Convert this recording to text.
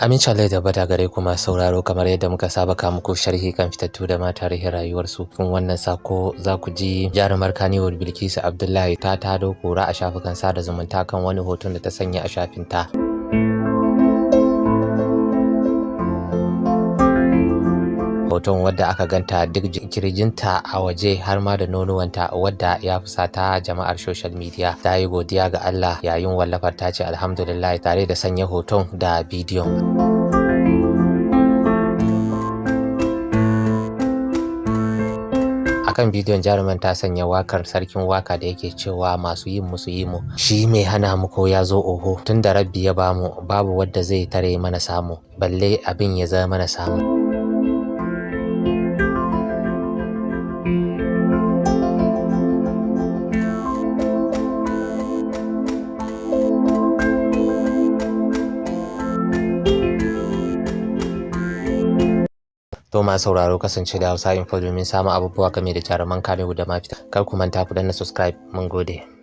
Amincin Allah da bada gare ku masu sauraro, kamar yadda muka saba ka muku sharhi kan fitattu da ma tarihin rayuwarsu. Kun wannan sako za ku ji jarumar Kannywood Bilkisu Abdullahi ta tado kura a shafukan sada zumunta kan wani hoton da ta sanya a shafinta. Hoton wadda aka ganta duk kirjinta a waje har ma da nonuwanta, wadda ya fusata jama'ar social media. Ta yi godiya ga Allah yayin wallafar, ta ce alhamdulillah tare da sanya hoton da bidiyon. Akan bidiyon jaruman ta sanya wakar sarkin waka da yake cewa masu yin musu yi mu, shi mai hana mu ko ya zo oho, tun da rabbi ya bamu babu wadda zai tare mana samu, balle abin ya zama mana samu. To masu sauraro, kasance da Hausa Info domin samun abubuwa game da jaruman Kannywood da ma fita. Kar ku manta ku danna subscribe. Mun gode.